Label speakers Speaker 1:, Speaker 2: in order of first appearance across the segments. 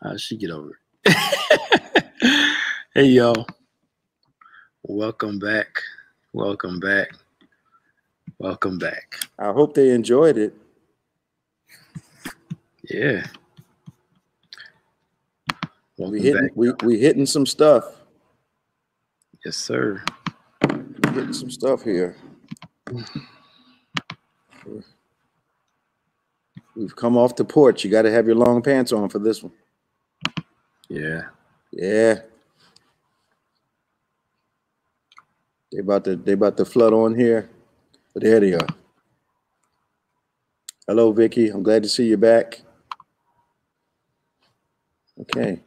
Speaker 1: How'd she get over it? Hey, y'all. Welcome back. Welcome back. Welcome back.
Speaker 2: I hope they enjoyed it.
Speaker 1: Yeah.
Speaker 2: We hitting some stuff.
Speaker 1: Yes, sir.
Speaker 2: We're hitting some stuff here. We've come off the porch. You got to have your long pants on for this one.
Speaker 1: Yeah.
Speaker 2: Yeah. They about to flood on here. But there they are. Hello, Vicky. I'm glad to see you back. Okay.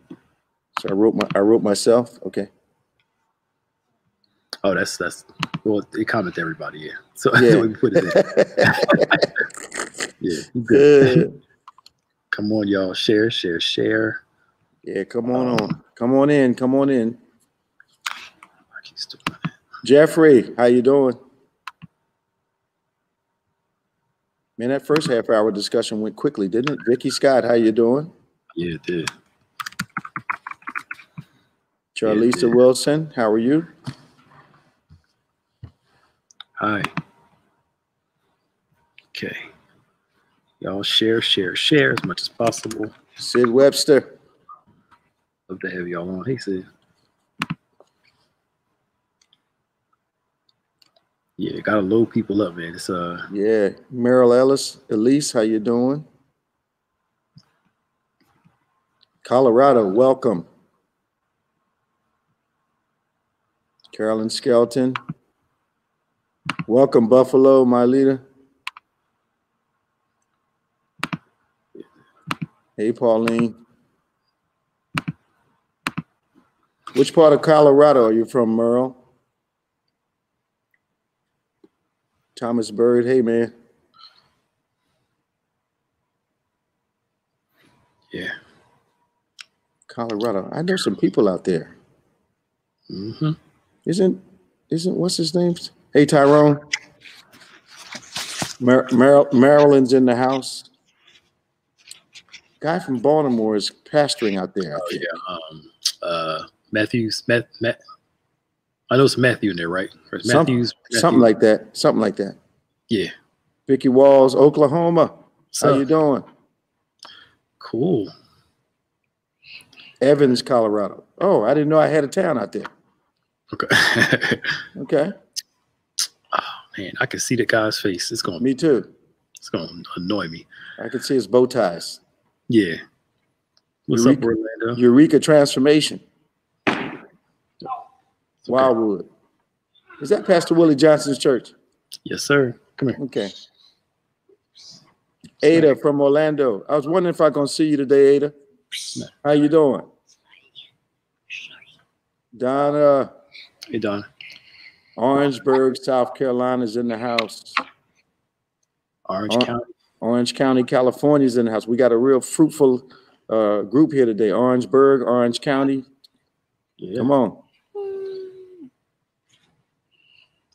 Speaker 2: So I wrote myself. Okay.
Speaker 1: Oh, that's well, they comment to everybody, yeah. So
Speaker 2: yeah.
Speaker 1: we put it in. Yeah, good. Come on, y'all. Share.
Speaker 2: Yeah, come on. Come on in. Jeffrey, how you doing? Man, that first half-hour discussion went quickly, didn't it? Vicky Scott, how you doing?
Speaker 1: Yeah, it did.
Speaker 2: Charlisa Wilson, how are you?
Speaker 1: Hi. Okay. Y'all share as much as possible.
Speaker 2: Sid Webster.
Speaker 1: Love to have y'all on. Hey, Sid. Yeah, gotta load people up, man. It's
Speaker 2: yeah, Merrill Elise, how you doing? Colorado, welcome. Carolyn Skelton. Welcome, Buffalo, my leader. Hey, Pauline. Which part of Colorado are you from, Merle? Thomas Bird, hey, man.
Speaker 1: Yeah.
Speaker 2: Colorado. I know some people out there.
Speaker 1: Mm-hmm.
Speaker 2: Isn't what's his name? Hey, Tyrone. Maryland's in the house. Guy from Baltimore is pastoring out there.
Speaker 1: Yeah. Matthews. Matt. I know it's Matthew in there, right?
Speaker 2: Matthew. Something like that.
Speaker 1: Yeah.
Speaker 2: Vicky Walls, Oklahoma. How you doing?
Speaker 1: Cool.
Speaker 2: Evans, Colorado. Oh, I didn't know I had a town out there.
Speaker 1: Okay.
Speaker 2: Okay.
Speaker 1: Oh man, I can see the guy's face.
Speaker 2: Me too.
Speaker 1: It's gonna annoy me.
Speaker 2: I can see his bow ties.
Speaker 1: Yeah. What's up, Orlando?
Speaker 2: Eureka Transformation. Wildwood. Is that Pastor Willie Johnson's church?
Speaker 1: Yes, sir. Come here.
Speaker 2: Okay. Ada from Orlando. I was wondering if I'm going to see you today, Ada. How you doing? Donna.
Speaker 1: Hey, Donna.
Speaker 2: Orangeburg, South Carolina is in the house. Orange County, California is in the house. We got a real fruitful group here today. Orangeburg, Orange County. Yeah. Come on.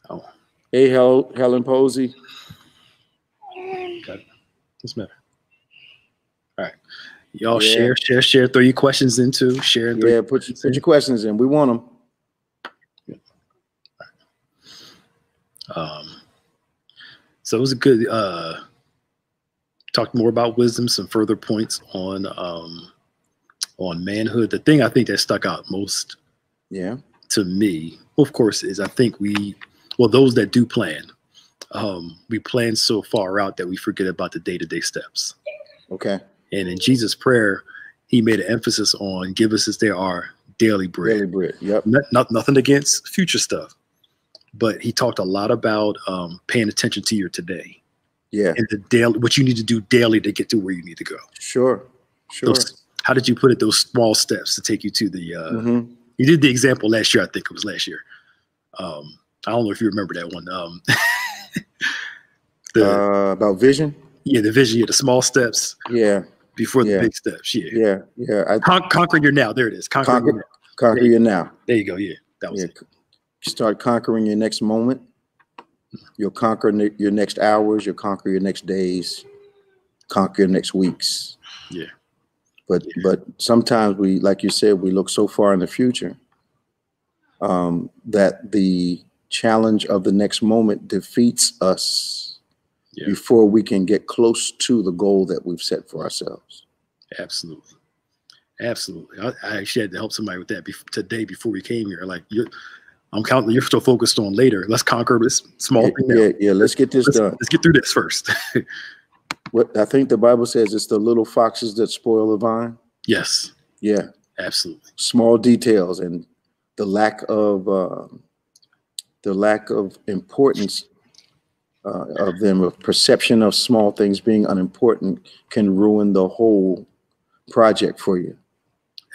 Speaker 1: Oh.
Speaker 2: Hey, Helen Posey.
Speaker 1: Got it. What's the matter? All right. Y'all share. Throw your questions in too. Share.
Speaker 2: Yeah, put your questions in. We want them.
Speaker 1: So it was a good talk more about wisdom, some further points on manhood. The thing I think that stuck out most to me, of course, is I think those that do plan, we plan so far out that we forget about the day-to-day steps.
Speaker 2: Okay.
Speaker 1: And in Jesus' prayer, he made an emphasis on give us this day our daily bread.
Speaker 2: Daily bread, yep.
Speaker 1: Nothing against future stuff. But he talked a lot about paying attention to your today.
Speaker 2: Yeah.
Speaker 1: And the daily, what you need to do daily to get to where you need to go.
Speaker 2: Sure.
Speaker 1: How did you put it? Those small steps to take you to the, you did the example last year. I think it was last year. I don't know if you remember that one.
Speaker 2: About vision?
Speaker 1: Yeah, the vision, the small steps.
Speaker 2: Yeah.
Speaker 1: Before the big steps. Yeah.
Speaker 2: Yeah.
Speaker 1: Conquer your now. There it is. Conquer
Speaker 2: your now.
Speaker 1: There you go. Yeah. That was it.
Speaker 2: Start conquering your next moment. You'll conquer your next hours. You'll conquer your next days. Conquer your next weeks.
Speaker 1: Yeah.
Speaker 2: But sometimes we, like you said, we look so far in the future that the challenge of the next moment defeats us before we can get close to the goal that we've set for ourselves.
Speaker 1: Absolutely. Absolutely. I actually had to help somebody with that today before we came here. Like, I'm counting, you're still focused on later. Let's conquer this small thing now.
Speaker 2: Yeah, let's get this done.
Speaker 1: Let's get through this first.
Speaker 2: What I think the Bible says, it's the little foxes that spoil the vine.
Speaker 1: Yes.
Speaker 2: Yeah.
Speaker 1: Absolutely.
Speaker 2: Small details and the lack of importance of them, of perception of small things being unimportant, can ruin the whole project for you.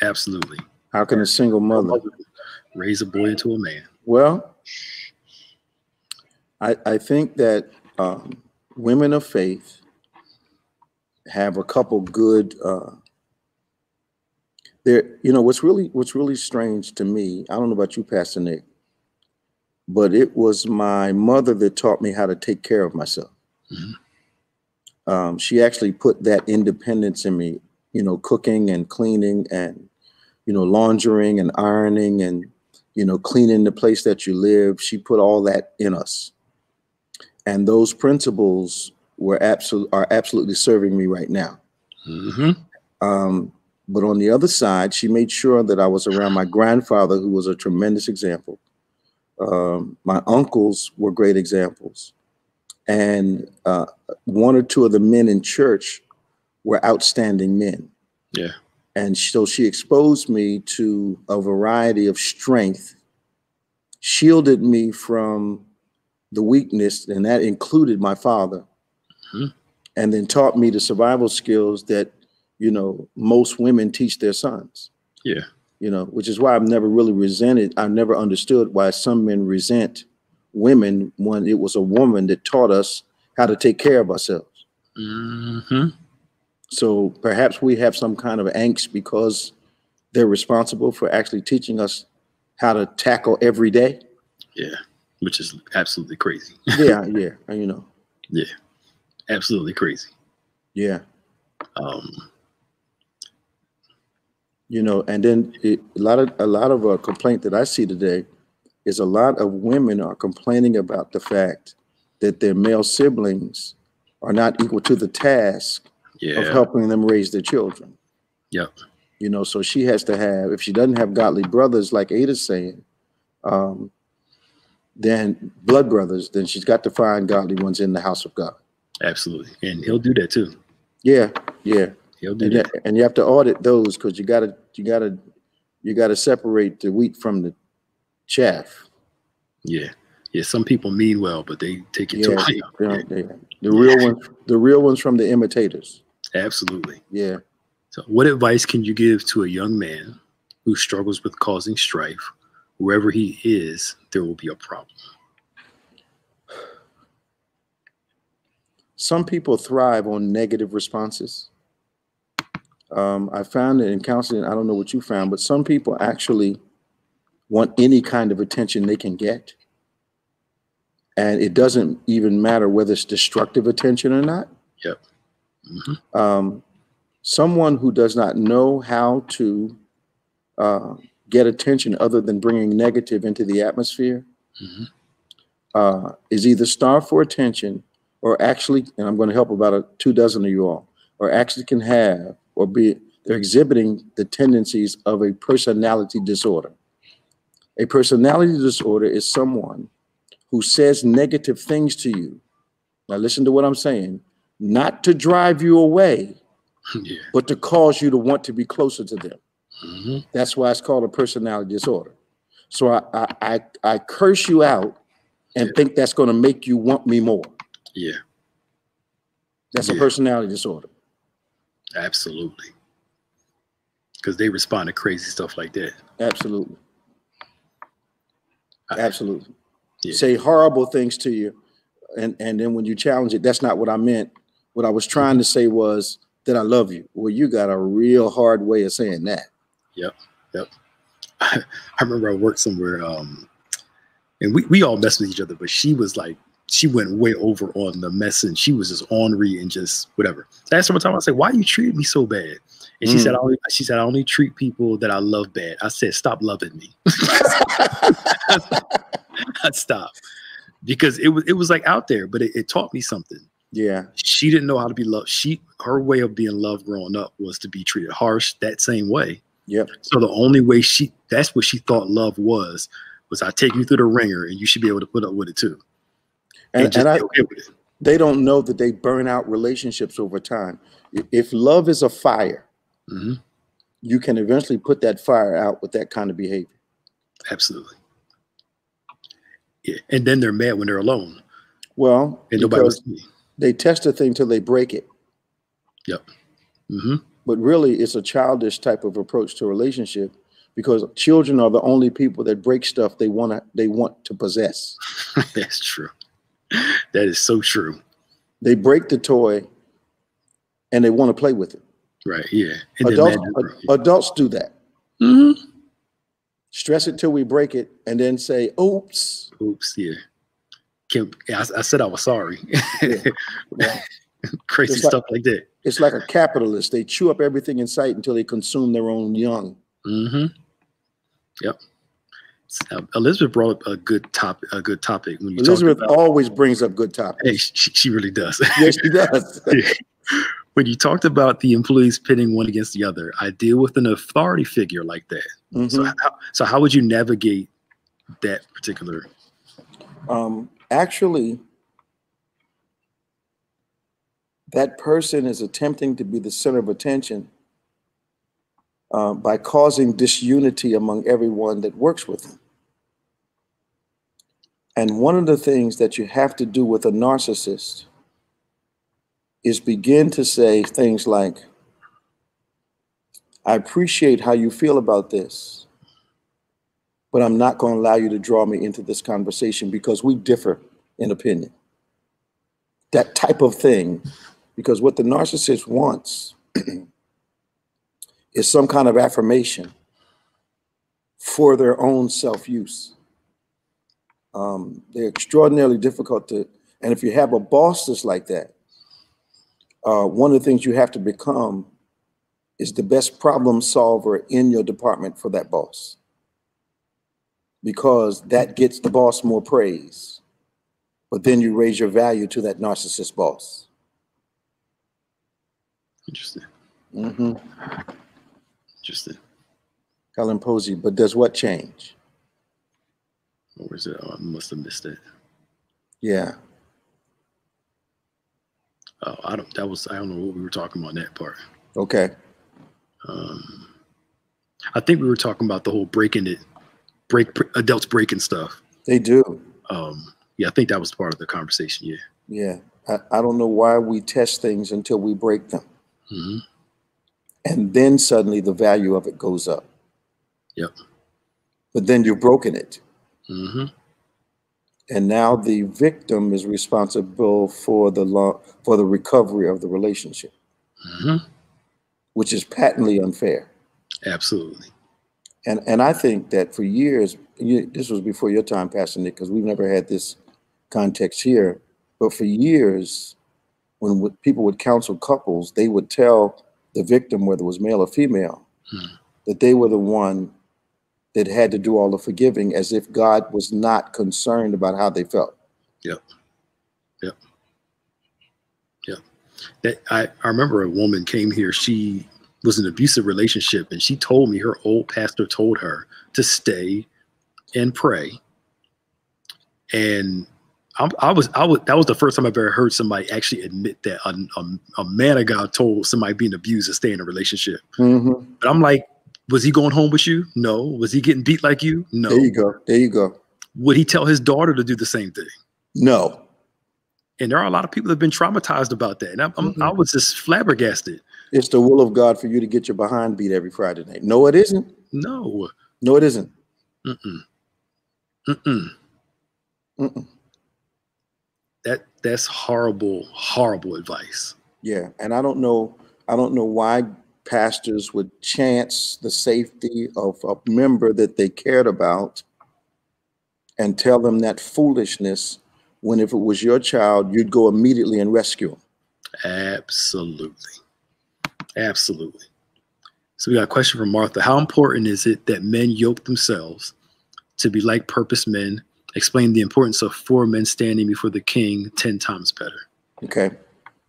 Speaker 1: Absolutely.
Speaker 2: How can a single mother
Speaker 1: raise a boy into a man?
Speaker 2: Well, I think that women of faith have a couple good. What's really strange to me, I don't know about you, Pastor Nick, but it was my mother that taught me how to take care of myself. Mm-hmm. She actually put that independence in me, cooking and cleaning and, laundering and ironing and, cleaning the place that you live. She put all that in us. And those principles are absolutely serving me right now. Mm-hmm. But on the other side, she made sure that I was around my grandfather, who was a tremendous example. My uncles were great examples. And one or two of the men in church were outstanding men. Yeah. And so she exposed me to a variety of strength, shielded me from the weakness, and that included my father. Mm-hmm. And then taught me the survival skills that, most women teach their sons. Yeah. Which is why I've never really resented. I've never understood why some men resent women when it was a woman that taught us how to take care of ourselves. Mm-hmm. So perhaps we have some kind of angst because they're responsible for actually teaching us how to tackle every day. Yeah, which is absolutely crazy. Yeah. Yeah, absolutely crazy. Yeah. And then a lot of complaint that I see today is a lot of women are complaining about the fact that their male siblings are not equal to the task of helping them raise their children. Yep. So she has to have, if she doesn't have godly brothers, like Ada's saying, then blood brothers, then she's got to find godly ones in the house of God. Absolutely. And he'll do that too. Yeah. Yeah. He'll do that. And you have to audit those, because you gotta separate the wheat from the chaff. Yeah. Yeah. Some people mean well, but they take it too far. The real ones from the imitators. Absolutely. Yeah. So what advice can you give to a young man who struggles with causing strife? Wherever he is, there will be a problem. Some people thrive on negative responses. I found it in counseling, I don't know what you found, but some people actually want any kind of attention they can get. And it doesn't even matter whether it's destructive attention or not. Yep. Mm-hmm. Someone who does not know how to get attention other than bringing negative into the atmosphere, mm-hmm. Is either starved for attention or actually, and I'm going to help about 24 of you all, or actually can have or they're exhibiting the tendencies of a personality disorder. A personality disorder is someone who says negative things to you. Now listen to what I'm saying, not to drive you away, but to cause you to want to be closer to them. Mm-hmm. That's why it's called a personality disorder. So I curse you out and think that's going to make you want me more. Yeah. That's a personality disorder. Absolutely. Because they respond to crazy stuff like that. Absolutely. Absolutely. Yeah. Say horrible things to you. And then when you challenge it, that's not what I meant. What I was trying to say was that I love you. Well, you got a real hard way of saying that. Yep. Yep. I remember I worked somewhere, and we all messed with each other, but she was like
Speaker 1: she went way over on the mess, and she was just ornery and just whatever. So I asked her one time, I said, why you treat me so bad? And she said, I only treat people that I love bad. I said, stop loving me. I'd stop. Because it was like out there, but it taught me something.
Speaker 2: Yeah.
Speaker 1: She didn't know how to be loved. Her way of being loved growing up was to be treated harsh that same way.
Speaker 2: Yep.
Speaker 1: So the only way that's what she thought love was I take you through the ringer and you should be able to put up with it too. And be okay with it.
Speaker 2: They don't know that they burn out relationships over time. If love is a fire, you can eventually put that fire out with that kind of behavior.
Speaker 1: Absolutely. Yeah. And then they're mad when they're alone.
Speaker 2: Well,
Speaker 1: and nobody was
Speaker 2: they test a thing till they break it.
Speaker 1: Yep.
Speaker 2: But really, it's a childish type of approach to a relationship, because children are the only people that break stuff they want to possess.
Speaker 1: That's true. That is so true.
Speaker 2: They break the toy and they want to play with it.
Speaker 1: Right. Yeah.
Speaker 2: Adults do that. Stress it till we break it and then say, oops.
Speaker 1: Oops. Yeah. I said I was sorry.
Speaker 2: Yeah.
Speaker 1: Crazy stuff like that.
Speaker 2: It's like a capitalist. They chew up everything in sight until they consume their own young.
Speaker 1: Yep. Elizabeth brought up a good topic. When you
Speaker 2: Elizabeth always brings up good topics.
Speaker 1: Hey, she really does.
Speaker 2: Yes, she does.
Speaker 1: When you talked about the employees pitting one against the other, I deal with an authority figure like that. So how would you navigate that particular?
Speaker 2: Actually, that person is attempting to be the center of attention by causing disunity among everyone that works with them. And one of the things that you have to do with a narcissist is begin to say things like, I appreciate how you feel about this, but I'm not going to allow you to draw me into this conversation because we differ in opinion. That type of thing, because what the narcissist wants is some kind of affirmation for their own self-use. They're extraordinarily difficult to, and if you have a boss that's like that, one of the things you have to become is the best problem solver in your department for that boss, because that gets the boss more praise, but then you raise your value to that narcissist boss.
Speaker 1: Interesting. Interesting.
Speaker 2: Helen Posey, but does what change?
Speaker 1: Or is it? Oh, I must have missed it.
Speaker 2: Yeah.
Speaker 1: Oh, I don't know what we were talking about in that part.
Speaker 2: Okay.
Speaker 1: I think we were talking about the whole adults breaking stuff.
Speaker 2: They do.
Speaker 1: Yeah, I think that was part of the conversation. Yeah.
Speaker 2: Yeah. I don't know why we test things until we break them. And then suddenly the value of it goes up.
Speaker 1: Yep.
Speaker 2: But then you've broken it. And now the victim is responsible for the recovery of the relationship, which is patently unfair.
Speaker 1: Absolutely.
Speaker 2: And I think that for years, this was before your time, Pastor Nick, because we've never had this context here, but for years, when people would counsel couples, they would tell the victim, whether it was male or female, that they were the one that had to do all the forgiving, as if God was not concerned about how they felt.
Speaker 1: Yep. I remember a woman came here. She was in an abusive relationship, and she told me her old pastor told her to stay and pray. And that was the first time I've ever heard somebody actually admit that a man of God told somebody being abused to stay in a relationship. But I'm like, was he going home with you? No. Was he getting beat like you? No.
Speaker 2: There you go.
Speaker 1: Would he tell his daughter to do the same thing?
Speaker 2: No.
Speaker 1: And there are a lot of people that have been traumatized about that. And I was just flabbergasted.
Speaker 2: It's the will of God for you to get your behind beat every Friday night. No, it isn't.
Speaker 1: No.
Speaker 2: No, it isn't.
Speaker 1: That's horrible, horrible advice.
Speaker 2: Yeah. And I don't know why pastors would chance the safety of a member that they cared about and tell them that foolishness when if it was your child, you'd go immediately and rescue them.
Speaker 1: Absolutely. Absolutely. So we got a question from Martha. How important is it that men yoke themselves to be like purpose men? Explain the importance of 4 men standing before the king 10 times better.
Speaker 2: Okay.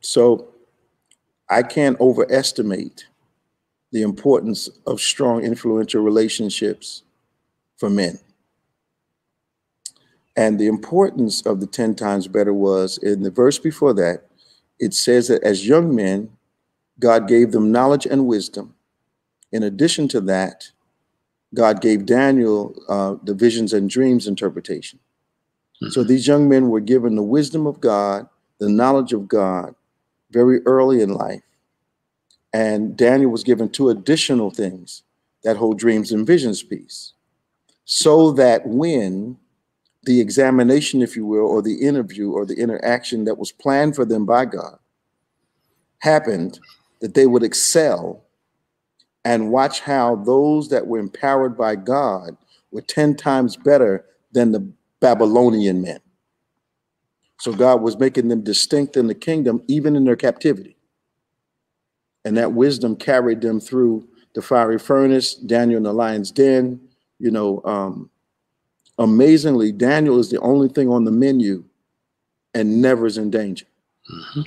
Speaker 2: So I can't overestimate the importance of strong, influential relationships for men. And the importance of the 10 times better was in the verse before that, it says that as young men, God gave them knowledge and wisdom. In addition to that, God gave Daniel the visions and dreams interpretation. Mm-hmm. So these young men were given the wisdom of God, the knowledge of God very early in life. And Daniel was given 2 additional things, that whole dreams and visions piece, so that when the examination, if you will, or the interview or the interaction that was planned for them by God happened, that they would excel and watch how those that were empowered by God were 10 times better than the Babylonian men. So God was making them distinct in the kingdom, even in their captivity. And that wisdom carried them through the fiery furnace, Daniel in the lion's den. You know, amazingly, Daniel is the only thing on the menu and never is in danger.
Speaker 1: Mm-hmm.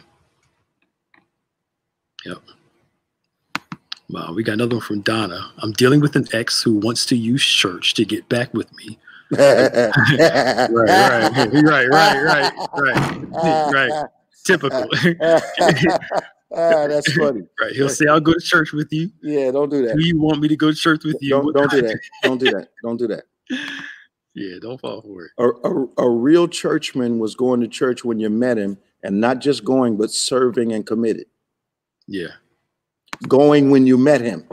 Speaker 1: Yep. Wow, we got another one from Donna. I'm dealing with an ex who wants to use church to get back with me. right. Typical.
Speaker 2: That's funny.
Speaker 1: Right. He'll say, I'll go to church with you.
Speaker 2: Yeah, don't do that.
Speaker 1: Do you want me to go to church with you?
Speaker 2: Don't do that. Don't do that. Don't do that.
Speaker 1: Yeah, don't fall for it.
Speaker 2: A real churchman was going to church when you met him, and not just going, but serving and committed.
Speaker 1: Yeah.
Speaker 2: Going when you met him.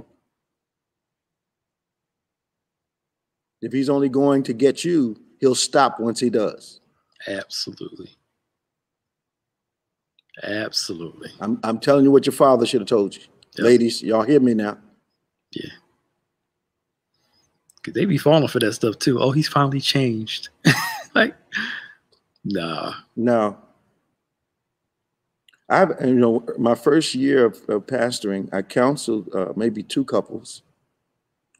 Speaker 2: If he's only going to get you, he'll stop once he does.
Speaker 1: Absolutely. Absolutely.
Speaker 2: I'm telling you what your father should have told you. Yep. Ladies, y'all hear me now.
Speaker 1: Yeah. Cause they be falling for that stuff too. Oh, he's finally changed. Like, nah.
Speaker 2: No. My first year of pastoring, I counseled maybe 2 couples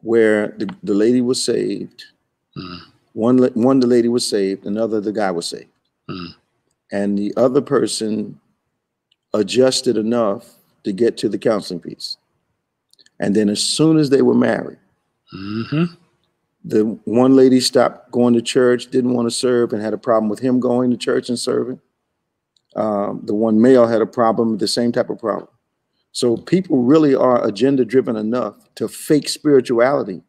Speaker 2: where the lady was saved. Mm. One the lady was saved, another the guy was saved. Mm. And the other person adjusted enough to get to the counseling piece. And then as soon as they were married, mm-hmm. the one lady stopped going to church, didn't want to serve, and had a problem with him going to church and serving. The one male had a problem, the same type of problem. So people really are agenda driven enough to fake spirituality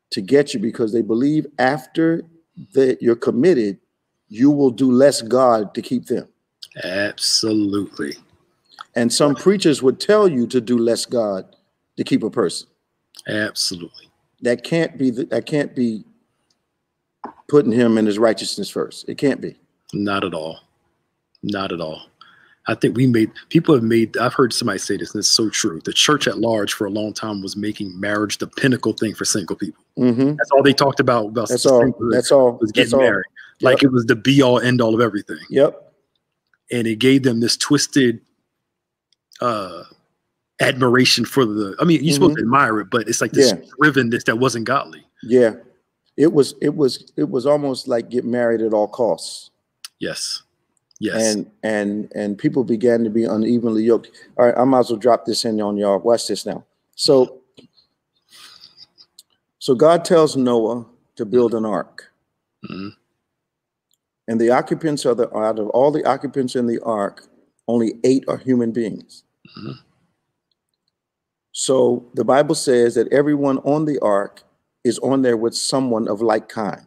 Speaker 2: to get you, because they believe after that you're committed, you will do less God to keep them.
Speaker 1: Absolutely.
Speaker 2: And some preachers would tell you to do less God to keep a person.
Speaker 1: Absolutely.
Speaker 2: That can't be putting him in his righteousness first. It can't be.
Speaker 1: Not at all. Not at all. I think I've heard somebody say this, and it's so true. The church at large for a long time was making marriage the pinnacle thing for single people. Mm-hmm. That's all they talked about.
Speaker 2: That's all.
Speaker 1: Was getting married. Yep. Like it was the be all end all of everything.
Speaker 2: Yep.
Speaker 1: And it gave them this twisted admiration for you're mm-hmm. supposed to admire it, but it's like this drivenness that wasn't godly.
Speaker 2: Yeah. It was almost like get married at all costs.
Speaker 1: Yes. Yes.
Speaker 2: And people began to be unevenly yoked. All right, I might as well drop this in on y'all. Watch this now. So God tells Noah to build an ark. Mm-hmm. And the occupants out of all the occupants in the ark, only 8 are human beings. Mm-hmm. So the Bible says that everyone on the ark is on there with someone of like kind.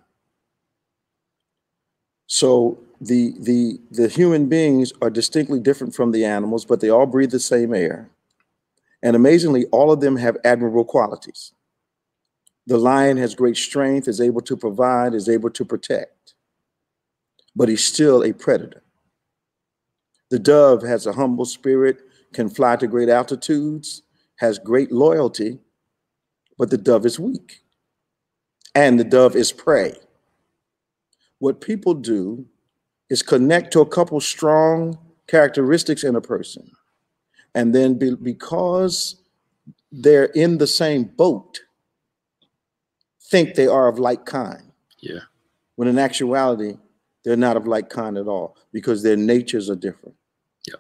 Speaker 2: So the human beings are distinctly different from the animals, but they all breathe the same air. And amazingly, all of them have admirable qualities. The lion has great strength, is able to provide, is able to protect, but he's still a predator. The dove has a humble spirit, can fly to great altitudes, has great loyalty, but the dove is weak. And the dove is prey. What people do is connect to a couple strong characteristics in a person. And then because they're in the same boat, think they are of like kind.
Speaker 1: Yeah.
Speaker 2: When in actuality, they're not of like kind at all because their natures are different.
Speaker 1: Yeah.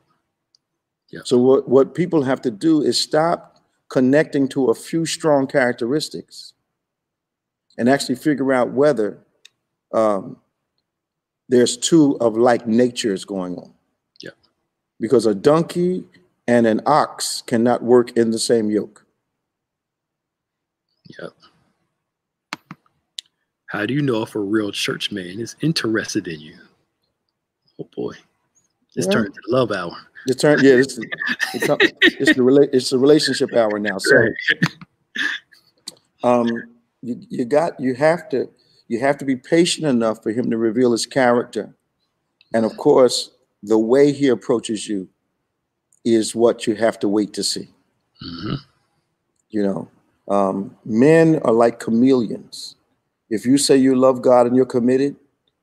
Speaker 1: Yeah.
Speaker 2: So what people have to do is stop connecting to a few strong characteristics and actually figure out whether there's two of like natures going on.
Speaker 1: Yeah.
Speaker 2: Because a donkey and an ox cannot work in the same yoke.
Speaker 1: Yep. How do you know if a real church man is interested in you? Oh boy, it's turned to the love hour.
Speaker 2: It's turned, yeah. It's the relationship hour now. So, you have to be patient enough for him to reveal his character, and of course, the way he approaches you is what you have to wait to see.
Speaker 1: Mm-hmm.
Speaker 2: You know, men are like chameleons. If you say you love God and you're committed,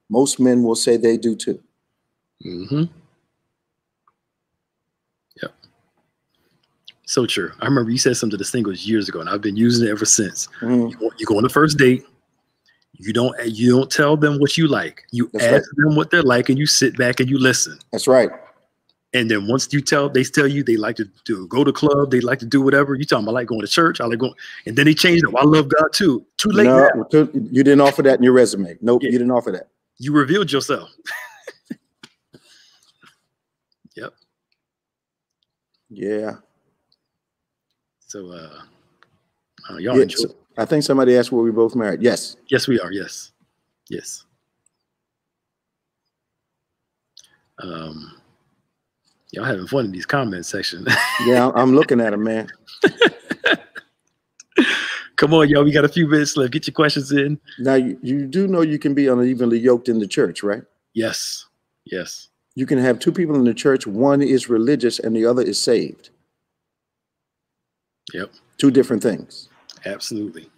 Speaker 2: most men will say they do too.
Speaker 1: Mm-hmm. Yep. So true. I remember you said something to the singles years ago, and I've been using it ever since.
Speaker 2: Mm-hmm.
Speaker 1: You go on the first date. You don't tell them what you like. You ask them what they're like, and you sit back and you listen.
Speaker 2: That's right.
Speaker 1: And then once they tell you they like to go to club, they like to do whatever. You tell them I like going to church, I like going, and then they change it. I love God too. Too late.
Speaker 2: No,
Speaker 1: now.
Speaker 2: You didn't offer that in your resume. Nope,
Speaker 1: Yeah.
Speaker 2: You didn't offer that.
Speaker 1: You revealed yourself. Yep.
Speaker 2: Yeah.
Speaker 1: So y'all enjoy.
Speaker 2: So I think somebody asked were we both married. Yes.
Speaker 1: Yes, we are. Yes. Yes. Y'all having fun in these comment sections.
Speaker 2: Yeah, I'm looking at them, man.
Speaker 1: Come on, y'all. We got a few minutes left. Get your questions in.
Speaker 2: Now, you do know you can be unevenly yoked in the church, right?
Speaker 1: Yes. Yes.
Speaker 2: You can have two people in the church. One is religious and the other is saved.
Speaker 1: Yep.
Speaker 2: Two different things.
Speaker 1: Absolutely.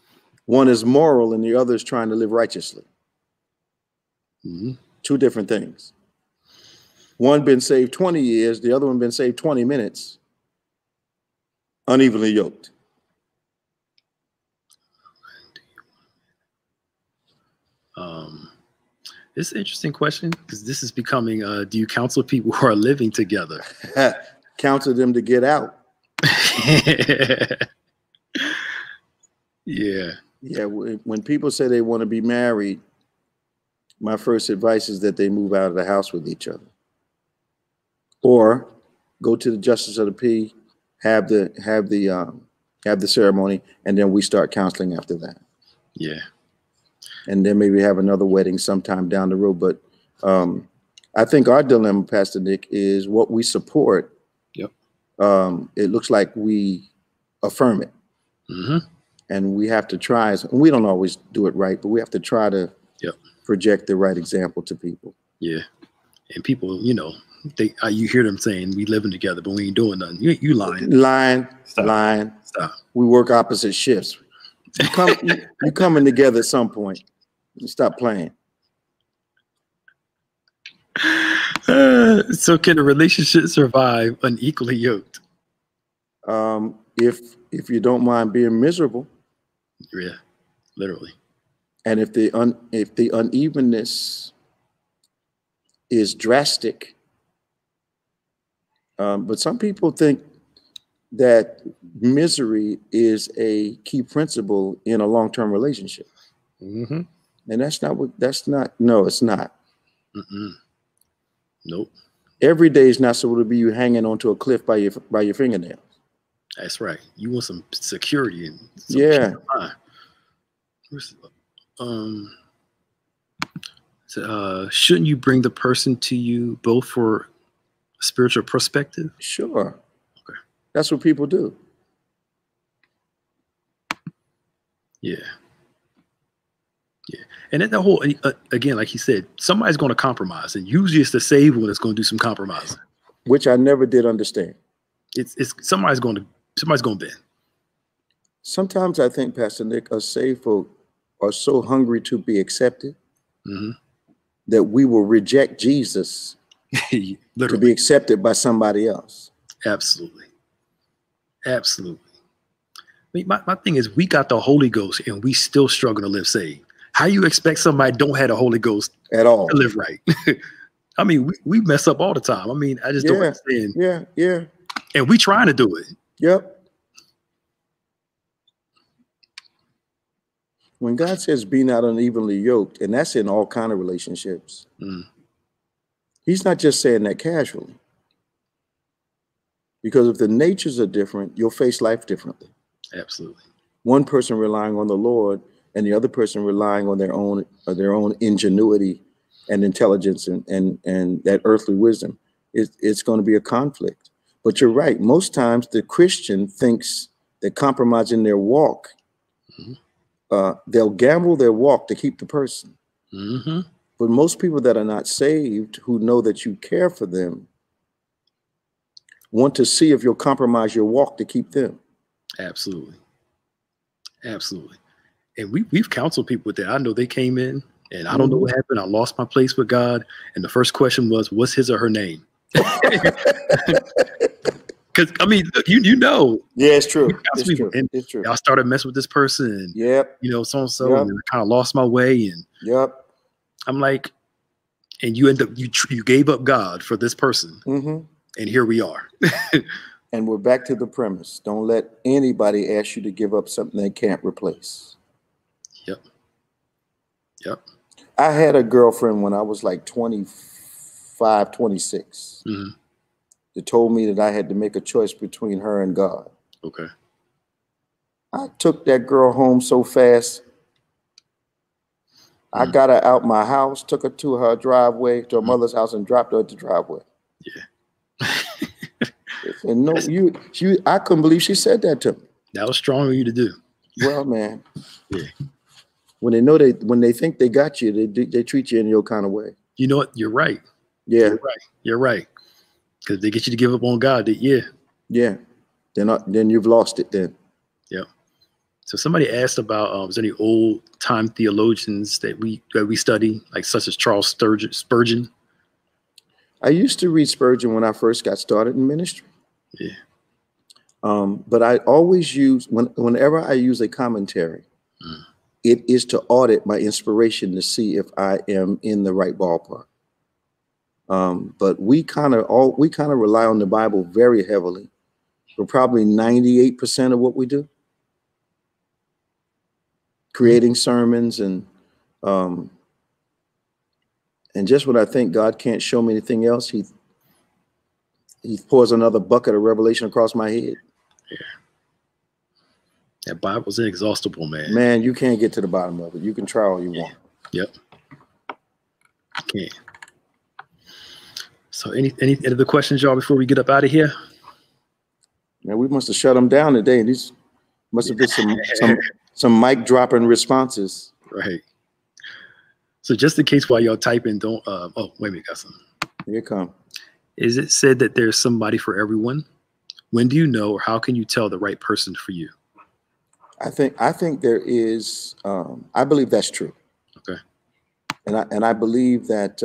Speaker 2: One is moral and the other is trying to live righteously.
Speaker 1: Mm-hmm.
Speaker 2: Two different things. One been saved 20 years, the other one been saved 20 minutes. Unevenly yoked.
Speaker 1: It's an interesting question because this is becoming, do you counsel people who are living together?
Speaker 2: Counsel them to get out.
Speaker 1: Yeah.
Speaker 2: Yeah, when people say they want to be married, my first advice is that they move out of the house with each other. Or go to the justice of the peace, have the ceremony, and then we start counseling after that.
Speaker 1: Yeah. And
Speaker 2: then maybe have another wedding sometime down the road. But I think our dilemma, Pastor Nick, is what we support.
Speaker 1: Yep.
Speaker 2: It looks like we affirm it.
Speaker 1: Mm-hmm.
Speaker 2: And we have to try. And we don't always do it right, but we have to try to project the right example to people.
Speaker 1: Yeah. And people, you hear them saying we living together, but we ain't doing nothing. You lying.
Speaker 2: Lying.
Speaker 1: Stop.
Speaker 2: Lying.
Speaker 1: Stop.
Speaker 2: We work opposite shifts. You coming together at some point. Stop playing.
Speaker 1: So can a relationship survive unequally yoked?
Speaker 2: If you don't mind being miserable.
Speaker 1: Yeah, literally.
Speaker 2: And if the unevenness is drastic, but some people think that misery is a key principle in a long-term relationship.
Speaker 1: Mm-hmm.
Speaker 2: And no, it's not.
Speaker 1: Mm-mm. Nope.
Speaker 2: Every day is not supposed to be you hanging onto a cliff by your fingernails.
Speaker 1: That's right. You want some security and shouldn't you bring the person to you both for spiritual perspective?
Speaker 2: Sure.
Speaker 1: Okay.
Speaker 2: That's what people do.
Speaker 1: Yeah. Yeah. And then the whole, again, like he said, somebody's going to compromise, and usually it's the saved one that's going to do some compromising.
Speaker 2: Which I never did understand.
Speaker 1: It's somebody's going to bend.
Speaker 2: Sometimes I think, Pastor Nick, us saved folk are so hungry to be accepted that we will reject Jesus to be accepted by somebody else.
Speaker 1: Absolutely. Absolutely. I mean, my thing is, we got the Holy Ghost and we still struggle to live saved. How you expect somebody don't have the Holy Ghost
Speaker 2: at all
Speaker 1: to live right? I mean, we mess up all the time. I mean, I just don't understand.
Speaker 2: Yeah.
Speaker 1: And we trying to do it.
Speaker 2: Yep. When God says be not unevenly yoked, and that's in all kind of relationships, he's not just saying that casually. Because if the natures are different, you'll face life differently.
Speaker 1: Absolutely. One
Speaker 2: person relying on the Lord and the other person relying on their own ingenuity and intelligence and that earthly wisdom, it's going to be a conflict. But you're right. Most times the Christian thinks that compromising their walk, they'll gamble their walk to keep the person. But most people that are not saved, who know that you care for them, want to see if you'll compromise your walk to keep them.
Speaker 1: Absolutely. Absolutely. And we've counseled people with that. I know they came in and I don't know what happened. I lost my place with God. And the first question was, what's his or her name? Because I mean, look, you know.
Speaker 2: Yeah, it's true. It's true.
Speaker 1: I started messing with this person and you know, so and so, and I kind of lost my way. And I'm like, and you end up you gave up God for this person. And here we are.
Speaker 2: And we're back to the premise. Don't let anybody ask you to give up something they can't replace.
Speaker 1: Yep.
Speaker 2: I had a girlfriend when I was like 25, 26. That told me that I had to make a choice between her and God.
Speaker 1: Okay.
Speaker 2: I took that girl home so fast. I got her out my house, took her to her driveway, to her mother's house, and dropped her at the driveway.
Speaker 1: Yeah.
Speaker 2: And no, I couldn't believe she said that to me.
Speaker 1: That was strong of you to do.
Speaker 2: Well, man.
Speaker 1: Yeah.
Speaker 2: When they think they got you, they treat you in your kind of way.
Speaker 1: You know what? You're right.
Speaker 2: Yeah.
Speaker 1: You're right. Because they get you to give up on God. Yeah.
Speaker 2: Then you've lost it then.
Speaker 1: Yeah. So somebody asked about is there any old time theologians that we study, like such as Charles Spurgeon?
Speaker 2: I used to read Spurgeon when I first got started in ministry.
Speaker 1: Yeah.
Speaker 2: But I always use whenever I use a commentary, it is to audit my inspiration to see if I am in the right ballpark. But we kind of rely on the Bible very heavily for probably 98% of what we do. Creating sermons and just when I think God can't show me anything else, he pours another bucket of revelation across my head.
Speaker 1: Yeah. That Bible's inexhaustible, man.
Speaker 2: Man, you can't get to the bottom of it. You can try all you want.
Speaker 1: Yep. You can. So any other questions, y'all, before we get up out of here?
Speaker 2: Man, we must have shut them down today. These must have been some mic dropping responses.
Speaker 1: Right. So just in case while y'all typing, don't oh, wait a minute, got something.
Speaker 2: Here it come.
Speaker 1: Is it said that there's somebody for everyone? When do you know, or how can you tell the right person for you?
Speaker 2: I think there is. I believe that's true.
Speaker 1: Okay.
Speaker 2: And I believe that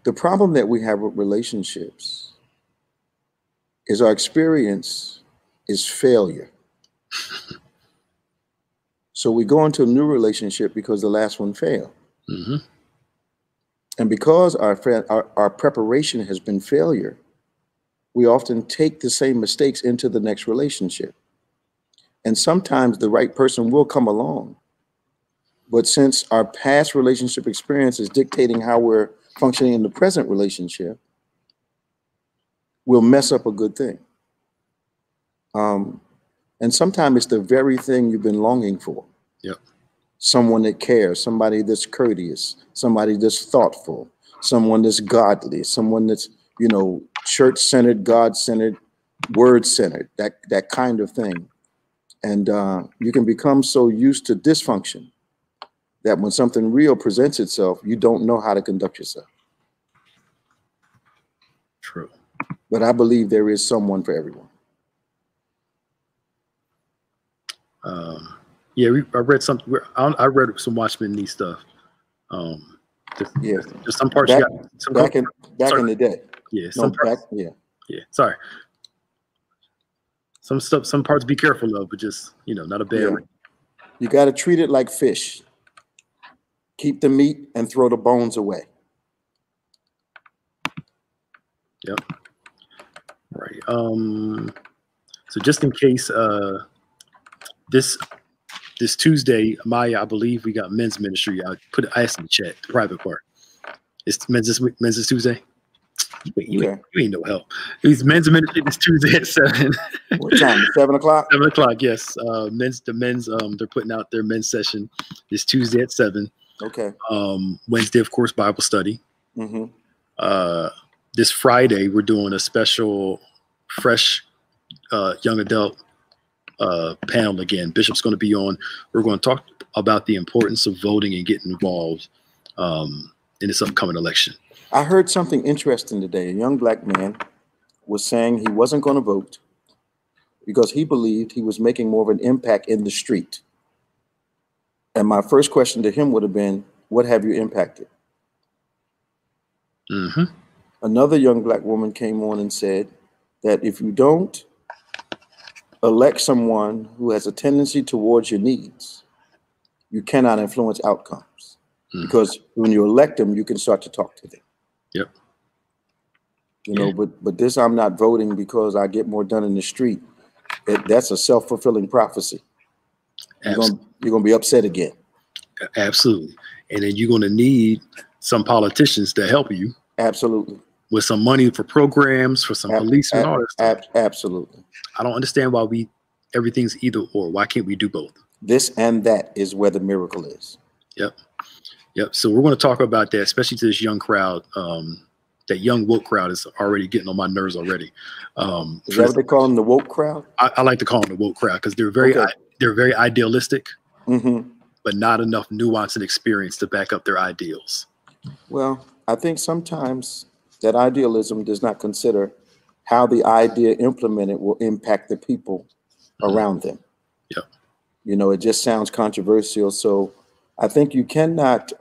Speaker 2: the problem that we have with relationships is our experience is failure. So we go into a new relationship because the last one failed. And because our preparation has been failure, we often take the same mistakes into the next relationship. And sometimes the right person will come along. But since our past relationship experience is dictating how we're functioning in the present relationship, we'll mess up a good thing. And sometimes it's the very thing you've been longing for.
Speaker 1: Yep.
Speaker 2: Someone that cares, somebody that's courteous, somebody that's thoughtful, someone that's godly, someone that's, church-centered, God-centered, word-centered, that kind of thing. And you can become so used to dysfunction that when something real presents itself, you don't know how to conduct yourself.
Speaker 1: True.
Speaker 2: But I believe there is someone for everyone.
Speaker 1: Yeah, I read something. I read some Watchmen Nee stuff. Just some parts
Speaker 2: back in the day.
Speaker 1: Yeah, some parts. Sorry. Some parts be careful of, but just, not a bad.
Speaker 2: You got to treat it like fish. Keep the meat and throw the bones away.
Speaker 1: Yep. Right. So just in case, this Tuesday, Maya, I believe we got men's ministry. I asked in the chat, the private part. It's men's this Tuesday. You ain't no help. It's men's ministry this Tuesday at 7.
Speaker 2: What time? 7 o'clock?
Speaker 1: 7 o'clock, yes. They're putting out their men's session this Tuesday at 7.
Speaker 2: Okay.
Speaker 1: Wednesday, of course, Bible study. This Friday, we're doing a special fresh young adult panel again. Bishop's going to be on. We're going to talk about the importance of voting and getting involved in this upcoming election.
Speaker 2: I heard something interesting today. A young black man was saying he wasn't going to vote because he believed he was making more of an impact in the street. And my first question to him would have been, what have you impacted? Another young black woman came on and said that if you don't elect someone who has a tendency towards your needs, you cannot influence outcomes. Because when you elect them, you can start to talk to them.
Speaker 1: Yep.
Speaker 2: But this, I'm not voting because I get more done in the street. That's a self-fulfilling prophecy. You're going to be upset again.
Speaker 1: Absolutely. And then you're going to need some politicians to help you.
Speaker 2: Absolutely.
Speaker 1: With some money for programs, for some police and all that stuff.
Speaker 2: Absolutely.
Speaker 1: I don't understand why everything's either or. Why can't we do both?
Speaker 2: This and that is where the miracle is.
Speaker 1: Yep. So we're going to talk about that, especially to this young crowd. That young woke crowd is already getting on my nerves already.
Speaker 2: Is that what they call them, the woke crowd?
Speaker 1: I like to call them the woke crowd because they're very idealistic, but not enough nuance and experience to back up their ideals.
Speaker 2: Well, I think sometimes that idealism does not consider how the idea implemented will impact the people around them.
Speaker 1: Yep.
Speaker 2: It just sounds controversial. So I think you cannot,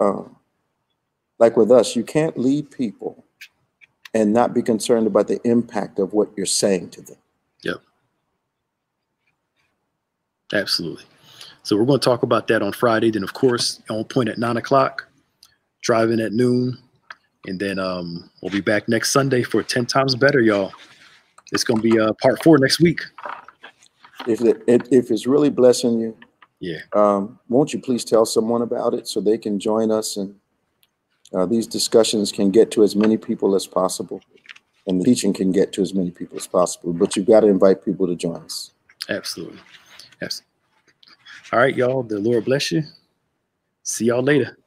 Speaker 2: like with us, you can't lead people and not be concerned about the impact of what you're saying to them.
Speaker 1: Yep. Absolutely. So we're going to talk about that on Friday. Then, of course, on point at 9 o'clock, driving at noon. And then we'll be back next Sunday for 10 Times Better, y'all. It's going to be part 4 next week.
Speaker 2: If it's really blessing you, won't you please tell someone about it so they can join us and these discussions can get to as many people as possible and the teaching can get to as many people as possible. But you've got to invite people to join us.
Speaker 1: Absolutely. All right, y'all. The Lord bless you. See y'all later.